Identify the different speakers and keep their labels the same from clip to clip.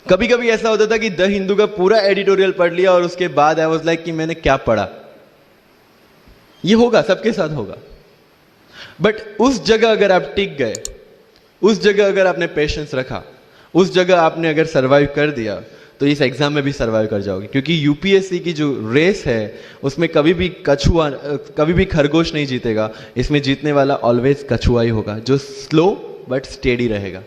Speaker 1: कभी कभी ऐसा होता था कि द हिंदू का पूरा एडिटोरियल पढ़ लिया और उसके बाद आई वाज लाइक कि मैंने क्या पढ़ा। ये होगा, सबके साथ होगा। बट उस जगह अगर आप टिक गए, उस जगह अगर आपने पेशेंस रखा, उस जगह आपने अगर सरवाइव कर दिया, तो इस एग्जाम में भी सरवाइव कर जाओगे। क्योंकि यूपीएससी की जो रेस है उसमें कभी भी कछुआ, कभी भी खरगोश नहीं जीतेगा। इसमें जीतने वाला ऑलवेज कछुआ ही होगा, जो स्लो बट स्टेडी रहेगा।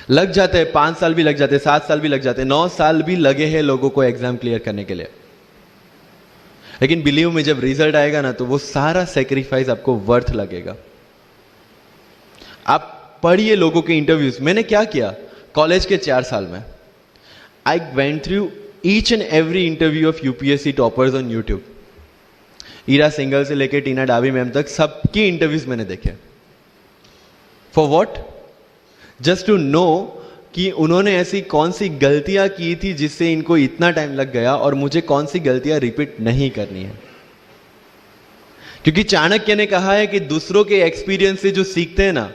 Speaker 1: लग जाते हैं 5 साल भी लग जाते हैं, 7 साल भी लग जाते हैं, 9 साल भी लगे हैं लोगों को एग्जाम क्लियर करने के लिए। लेकिन बिलीव में जब रिजल्ट आएगा ना, तो वो सारा सेक्रीफाइस आपको वर्थ लगेगा। आप पढ़िए लोगों के इंटरव्यूज। मैंने क्या किया कॉलेज के 4 साल में, I went through each and every interview of UPSC toppers on YouTube. Ira Singhal से लेकर टीना डाबी मैम तक सबकी इंटरव्यूज मैंने देखे। For what? Just to know कि उन्होंने ऐसी कौन सी गलतियां की थी जिससे इनको इतना टाइम लग गया, और मुझे कौन सी गलतियां रिपीट नहीं करनी है। क्योंकि चाणक्य ने कहा है कि दूसरों के एक्सपीरियंस से जो सीखते हैं ना,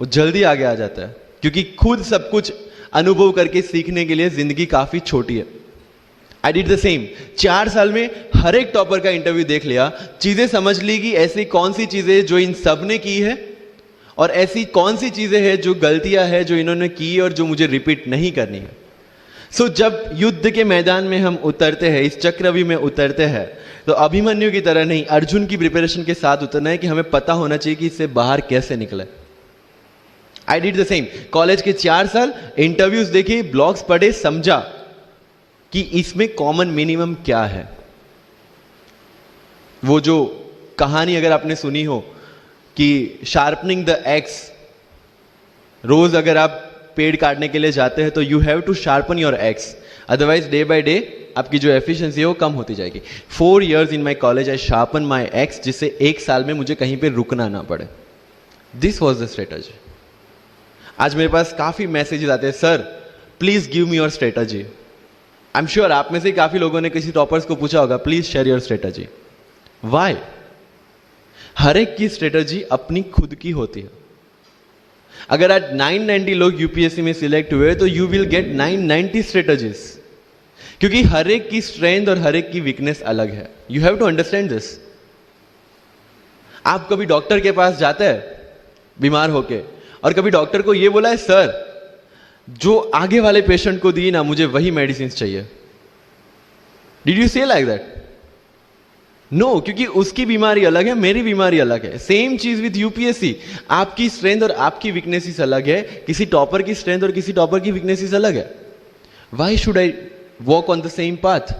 Speaker 1: वो जल्दी आगे आ जाता है। क्योंकि खुद सब कुछ अनुभव करके सीखने के लिए जिंदगी काफी छोटी है। I did the same. 4 साल में हर एक टॉपर का इंटरव्यू देख लिया, चीजें समझ ली कि ऐसी कौन सी चीजें जो इन सब ने की है, और ऐसी कौन सी चीजें हैं जो गलतियां हैं जो इन्होंने की और जो मुझे रिपीट नहीं करनी है। सो जब युद्ध के मैदान में हम उतरते हैं, इस चक्रव्यूह में उतरते हैं, तो अभिमन्यु की तरह नहीं, अर्जुन की प्रिपरेशन के साथ उतरना है कि हमें पता होना चाहिए कि इससे बाहर कैसे निकले। I did the same. College के 4 साल इंटरव्यूज देखे, ब्लॉग्स पढ़े, समझा कि इसमें कॉमन मिनिमम क्या है। वो जो कहानी अगर आपने सुनी हो कि शार्पनिंग द एक्स, रोज अगर आप पेड़ काटने के लिए जाते हैं तो you have to sharpen your axe, otherwise day by day आपकी जो एफिशिएंसी है वो कम होती जाएगी। 4 years in my college I sharpen my x, जिससे 1 साल में मुझे कहीं पे रुकना ना पड़े। This was the strategy. आज मेरे पास काफी मैसेजेस आते हैं, sir please give me your strategy. I am sure आप में से काफी लोगों ने किसी टॉपर्स को पूछा होगा, please share your strategy. Why? हर एक की स्ट्रेटजी अपनी खुद की होती है। अगर आज 990 लोग यूपीएससी में सिलेक्ट हुए तो यू विल गेट 990 स्ट्रेटजीज, क्योंकि हर एक की स्ट्रेंथ और हर एक की वीकनेस अलग है। You have to understand this. आप कभी डॉक्टर के पास जाते हैं बीमार होके, और कभी डॉक्टर को यह बोला है, सर जो आगे वाले पेशेंट को दी ना, मुझे वही मेडिसिन चाहिए। डिड यू से लाइक दैट? नो, क्योंकि उसकी बीमारी अलग है, मेरी बीमारी अलग है। सेम चीज विद यूपीएससी। आपकी स्ट्रेंथ और आपकी वीकनेसेस अलग है, किसी टॉपर की स्ट्रेंथ और किसी टॉपर की वीकनेसेस अलग है। Why should I walk on the same path,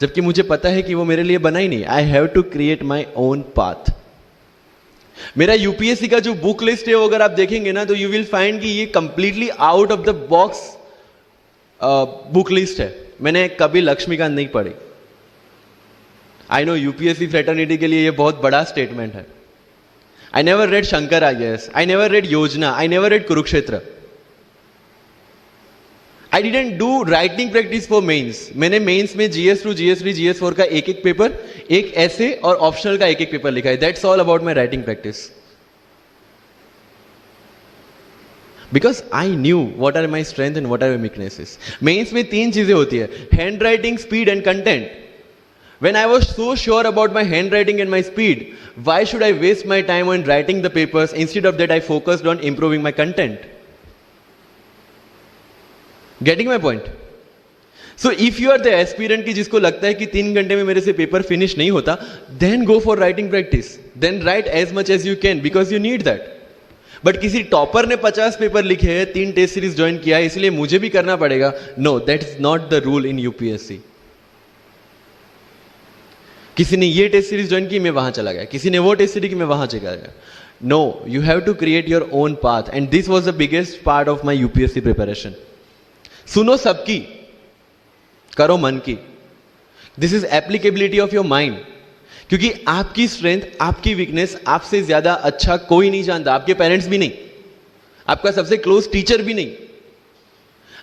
Speaker 1: जबकि मुझे पता है कि वो मेरे लिए बना ही नहीं। I have to create my own path. मेरा यूपीएससी का जो बुक लिस्ट है वो अगर आप देखेंगे ना, तो यू विल फाइंड कि ये completely out of the box book list है। मैंने कभी लक्ष्मीकांत नहीं पढ़ी। आई नो यूपीएससी फ्रेटर्निटी के लिए ये बहुत बड़ा स्टेटमेंट है। I never read Shankar IAS, I never read Yojana, I never read Kurukshetra. I didn't do writing practice for mains. मैंने मेंस में GS2, GS3, GS4 का एक एक पेपर, एक ऐसे और ऑप्शनल का एक एक पेपर लिखा है। That's all about my writing practice. Because I knew what are my strength and what are my weaknesses. Mains में 3 चीजें होती है, hand writing, speed and content. When I was so sure about my handwriting and my speed, why should I waste my time on writing the papers? Instead of that, I focused on improving my content. Getting my point? So if you are the aspirant की जिसको लगता है कि 3 घंटे में मेरे से paper finish नहीं होता, then go for writing practice. Then write as much as you can because you need that. But किसी टॉपर ने 50 पेपर लिखे हैं, 3 टेस्ट सीरीज ज्वाइन किया है, इसलिए मुझे भी करना पड़ेगा। No, that is not the rule in UPSC. किसी ने ये टेस्ट सीरीज ज्वाइन की, मैं वहां चला गया, किसी ने वो टेस्ट सीरीज की, मैं वहां चला गया। No, you have to create your own path, and this was the biggest part of my UPSC preparation. सुनो सबकी, करो मन की। This is applicability of your mind. क्योंकि आपकी स्ट्रेंथ, आपकी वीकनेस आपसे ज्यादा अच्छा कोई नहीं जानता। आपके पेरेंट्स भी नहीं, आपका सबसे क्लोज टीचर भी नहीं।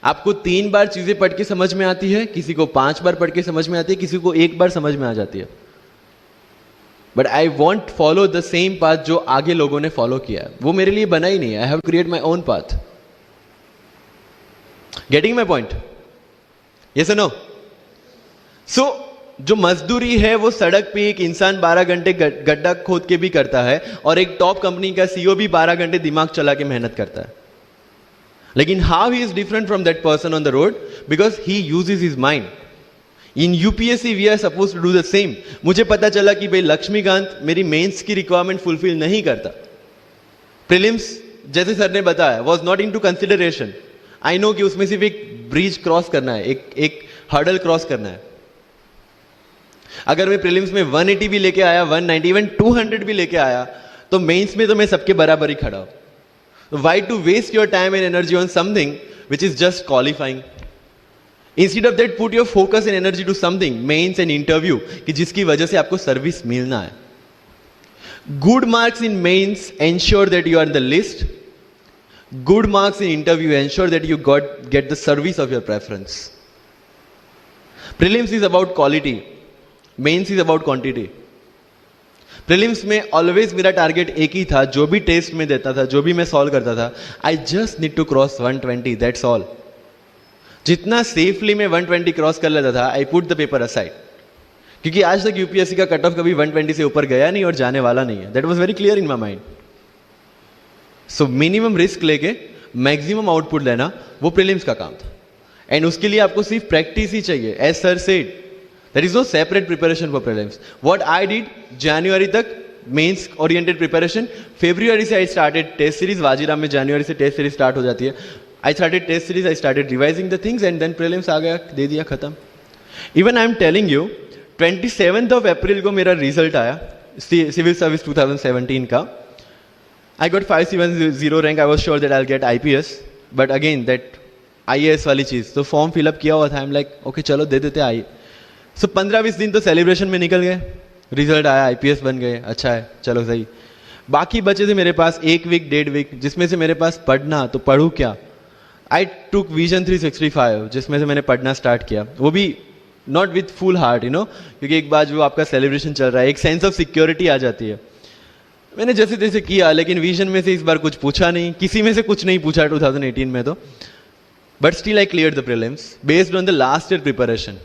Speaker 1: आपको 3 बार चीजें पढ़ के समझ में आती है, किसी को 5 बार पढ़ के समझ में आती है, किसी को 1 बार समझ में आ जाती है। But I want follow the same path जो आगे लोगों ने फॉलो किया है। वो मेरे लिए बना ही नहीं है। I have create my own path. Getting my point? Yes और नो? सो जो मजदूरी है वो सड़क पे एक इंसान 12 घंटे गड्ढा खोद के भी करता है, और एक टॉप कंपनी का सीईओ भी 12 घंटे दिमाग चला के मेहनत करता है. लेकिन how he is different from that person on the road? Because he uses his mind. In UPSC we are suppose to do the same. मुझे पता चला कि भाई लक्ष्मीकांत मेरी मेंस की रिक्वायरमेंट फुलफिल नहीं करता. प्रीलिम्स जैसे सर ने बताया was not in to consideration. I know कि उसमें सिर्फ एक ब्रिज क्रॉस करना है, एक हर्डल क्रॉस करना है. अगर मैं प्रीलिम्स में 180 भी लेके आया, 190, इवन 200 भी लेके आया, तो मेंस में तो मैं सबके बराबर ही खड़ा हूं. Why to waste your time and energy on something which is just qualifying? Instead of that put your focus and energy to something, mains and interview, कि जिसकी वजह से आपको सर्विस मिलना है. Good marks in mains ensure that you are in the list. Good marks in interview ensure that you get the service of your preference. Prelims is about quality, mains is about quantity. Prelims में always मेरा target एक ही था, जो भी test में देता था, जो भी मैं सॉल्व करता था, I just need to cross 120, that's all. जितना सेफली मैं 120 क्रॉस कर लेता था, I put the paper aside. क्योंकि आज तक यूपीएससी का कट ऑफ कभी 120 से ऊपर गया नहीं और जाने वाला नहीं है. That was very clear in my mind. So minimum risk लेके मैक्सिमम आउटपुट लेना, वो प्रीलिम्स का काम था. एंड उसके लिए आपको सिर्फ प्रैक्टिस ही चाहिए. As sir said, there is no separate preparation for prelims. What I did, January तक मेंस ओरिएंटेड प्रिपरेशन. February से I started test series. Vajiram में January से टेस्ट सीरीज स्टार्ट हो जाती है. I started test series, I started revising the things and then prelims आ गया, दे दिया, खत्म. Even I am telling you, 27th of April को मेरा रिजल्ट आया सिविल सर्विस 2017 का. I got 570 rank. I was sure that I'll get IPS, but again that IAS वाली चीज, तो फॉर्म फिलअप किया हुआ था. I'm like, okay चलो दे देते आई. सो 15-20 दिन तो सेलिब्रेशन में निकल गए. रिजल्ट आया, आईपीएस बन गए, अच्छा है, चलो सही. बाकी बचे थे मेरे पास 1 वीक 1.5 वीक, जिसमें से मेरे पास पढ़ना, तो पढ़ूँ क्या? आई टुक विजन 365, जिसमें से मैंने पढ़ना स्टार्ट किया. वो भी not with full heart, you know, क्योंकि एक बार जो आपका सेलिब्रेशन चल रहा है, एक सेंस ऑफ सिक्योरिटी आ जाती है. मैंने जैसे तैसे किया, लेकिन विजन में से इस बार कुछ पूछा नहीं, किसी में से कुछ नहीं पूछा 2018 में तो. But still I clear the prelims based on the last year preparation.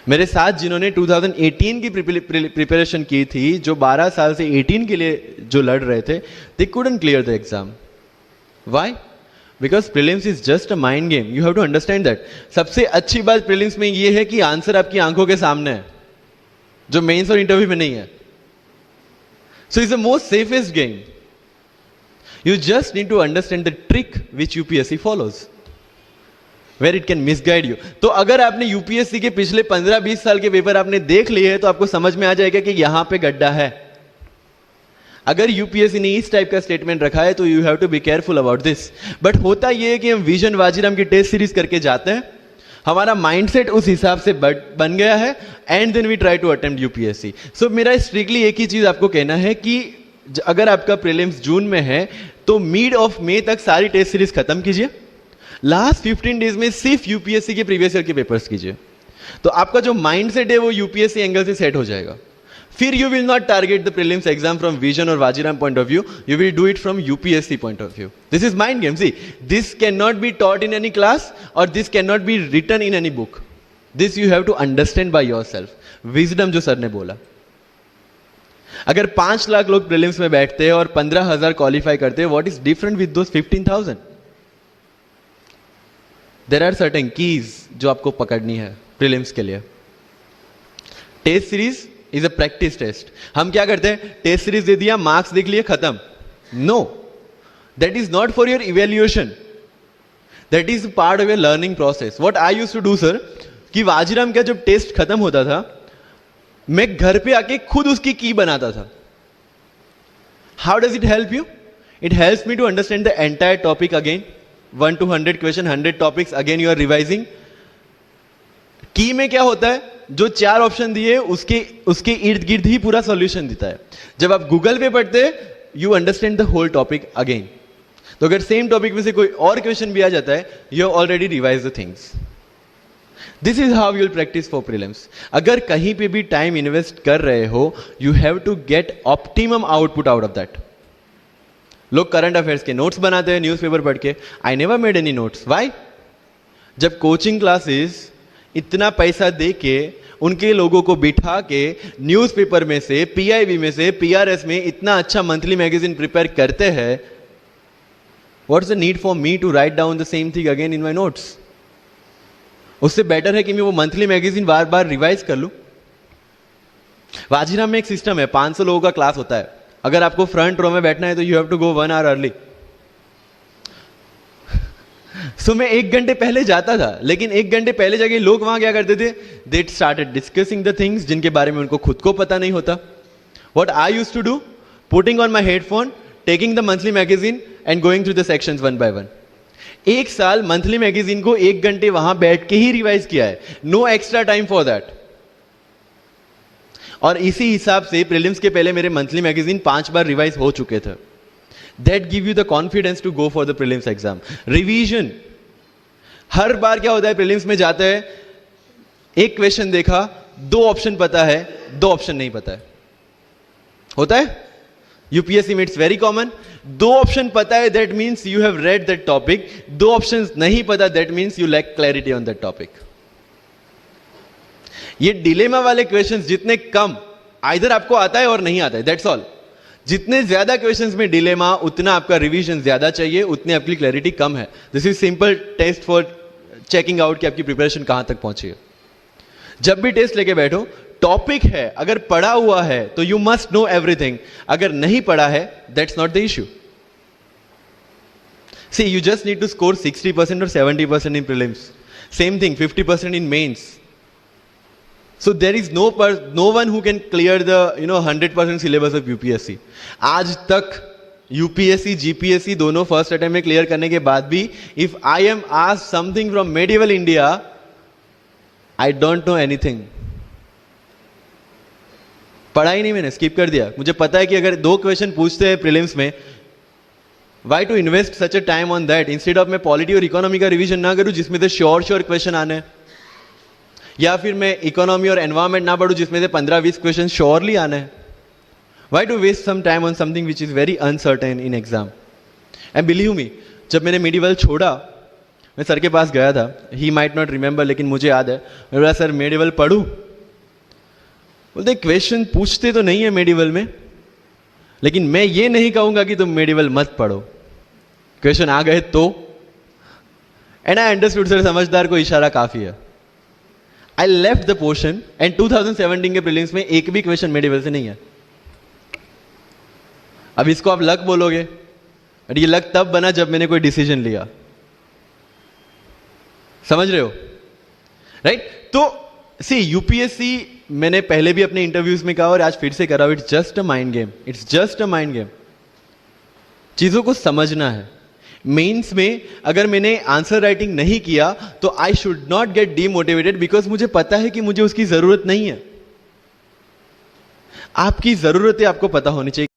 Speaker 1: मेरे साथ जिन्होंने 2018 की प्रिपरेशन की थी, जो 12 साल से 18 के लिए जो लड़ रहे थे, they couldn't clear the exam. Why? Because prelims is just a mind game. You have to understand that. सबसे अच्छी बात प्रीलिम्स में ये है कि आंसर आपकी आंखों के सामने है, जो मेंस और इंटरव्यू में नहीं है. So it's the most safest game. You just need to understand the trick which UPSC follows, where it can misguide you. तो अगर आपने यूपीएससी के पिछले 15-20 साल के पेपर आपने देख लिए हैं, तो आपको समझ में आ जाएगा कि यहां पे गड्ढा है. अगर यूपीएससी ने इस टाइप का स्टेटमेंट रखा है, तो you have to be careful about this. But होता यह है कि हम विजन वाजीराम की टेस्ट सीरीज करके जाते हैं, हमारा माइंडसेट उस हिसाब से बन गया है, and then we try to attempt UPSC. So मेरा स्ट्रिक्टली एक ही चीज आपको कहना है कि अगर आपका प्रीलिम्स जून में है, तो मिड ऑफ मई तक सारी टेस्ट सीरीज खत्म कीजिए. लास्ट 15 डेज में सिर्फ यूपीएससी के प्रीवियस ईयर के पेपर्स कीजिए. तो आपका जो माइंडसेट है वो यूपीएससी एंगल से सेट हो जाएगा. फिर you will not target the prelims exam from Vision और Vajiram point of view, you will do it from UPSC point of view. This is mind game. See, this can not be taught in any class और this can not be written in any book. This you have to understand by your self. Wisdom जो sir ने बोला, अगर 5 लाख लोग prelims में बैठते हैं और 15,000 क्वालिफाई करते हैं, what is different with those 15,000? There are certain keys जो आपको पकड़नी है प्रीलिम्स के लिए. Test series is a practice test. हम क्या करते हैं? टेस्ट सीरीज दे दिया, मार्क्स देख लिए, खत्म. No, that is not for your evaluation, that is part of your learning process. What I used to do sir, कि वाजीराम का जब टेस्ट खत्म होता था, मैं घर पे आके खुद उसकी की बनाता था. How does it help you? It helps me to understand the entire topic again. 1 to 100 question, 100 topics, again you are revising. Key में क्या होता है, जो 4 ऑप्शन दिए उसके इर्द गिर्द ही पूरा सॉल्यूशन देता है. जब आप गूगल पे पढ़ते हैं, you understand the whole topic again. तो अगर सेम टॉपिक में से कोई और क्वेश्चन भी आ जाता है, you have already revise the things. This is how you'll practice for prelims. अगर कहीं पे भी टाइम इन्वेस्ट कर रहे हो, you have to get optimum output out of that. लोग करंट अफेयर्स के नोट्स बनाते हैं न्यूज़पेपर पढ़ के. I never made any notes. Why? जब कोचिंग क्लासेस इतना पैसा दे के उनके लोगों को बिठा के न्यूज़पेपर में से, पीआईबी में से, पीआरएस में इतना अच्छा मंथली मैगजीन प्रिपेयर करते हैं, what's the need for me to write down the same thing again in my notes? उससे बेटर है कि मैं वो मंथली मैगजीन बार बार रिवाइज कर लूं. वाजीराम में एक सिस्टम है, 500 लोगों का क्लास होता है. अगर आपको फ्रंट रो में बैठना है तो you have to go 1 hour early. So मैं 1 घंटे पहले जाता था, लेकिन 1 घंटे पहले जाके लोग वहां क्या करते थे? They started discussing the things जिनके बारे में उनको खुद को पता नहीं होता. What I used to do? Putting on my headphone, taking the monthly magazine and going through the sections one by one. 1 साल मंथली मैगजीन को 1 घंटे वहां बैठ के ही रिवाइज किया है. No extra time for that. और इसी हिसाब से प्रीलिम्स के पहले मेरे मंथली मैगजीन 5 बार रिवाइज हो चुके थे. That give you the confidence to go for the prelims exam. Revision. हर बार क्या होता है प्रीलिम्स में जाते हैं, एक क्वेश्चन देखा, 2 ऑप्शन पता है, 2 ऑप्शन नहीं पता है. होता है यूपीएससी में, इट्स वेरी कॉमन. 2 ऑप्शन पता है, that means you have read that topic. 2 option नहीं पता, that means you lack clarity on that topic. ये डिलेमा वाले क्वेश्चंस जितने कम, आइदर आपको आता है और नहीं आता है, दैट्स ऑल. जितने ज्यादा क्वेश्चंस में डिलेमा, उतना आपका रिवीजन ज्यादा चाहिए, उतनी आपकी क्लैरिटी कम है. This is simple test for checking out कि आपकी प्रिपरेशन कहां तक पहुंची है. जब भी टेस्ट लेके बैठो, टॉपिक है, अगर पढ़ा हुआ है तो यू मस्ट नो एवरीथिंग. अगर नहीं पढ़ा है, that's not the issue. See, you just need to score 60% और 70% in prelims. Same thing 50% in mains. So there is no one who can clear the 100% syllabus of UPSC. आज तक UPSC, GPSC दोनों first attempt में clear करने के बाद भी if I am asked something from medieval India, I don't know anything. पढ़ा ही नहीं, मैंने स्किप कर दिया. मुझे पता है कि अगर 2 क्वेश्चन पूछते हैं प्रीलिम्स में, why to invest such a time on that instead of मैं पॉलिटी और इकोनॉमी का रिवीजन ना करूं जिसमें से श्योर क्वेश्चन आने हैं, या फिर मैं इकोनॉमी और एनवायरमेंट ना पढ़ूं जिसमें से 15-20 क्वेश्चन श्योरली आने हैं. Why to waste some time on something which is very uncertain in exam? And believe me, जब मैंने मेडिवल छोड़ा, मैं सर के पास गया था. ही माइट नॉट रिमेंबर, लेकिन मुझे याद है. मैं बोला, सर मेडिवल पढ़ूं? बोलते क्वेश्चन पूछते तो नहीं है मेडिवल में, लेकिन मैं ये नहीं कहूंगा कि तुम मेडिवल मत पढ़ो. क्वेश्चन आ गए तो. एंड आई अंडरस्टूड, सर समझदार को इशारा काफी है. I left the portion and 2017 के प्रीलिम्स में एक भी क्वेश्चन मेडिवल से नहीं है. अब इसको आप लक बोलोगे, बट ये लक तब बना जब मैंने कोई डिसीजन लिया. समझ रहे हो? राइट? तो सी, यूपीएससी मैंने पहले भी अपने इंटरव्यूज में कहा और आज फिर से करा, it's just a mind game. It's just a mind game. चीजों को समझना है. मेंस में अगर मैंने आंसर राइटिंग नहीं किया तो I should not gate demotivated, because मुझे पता है कि मुझे उसकी जरूरत नहीं है. आपकी जरूरतें आपको पता होनी चाहिए.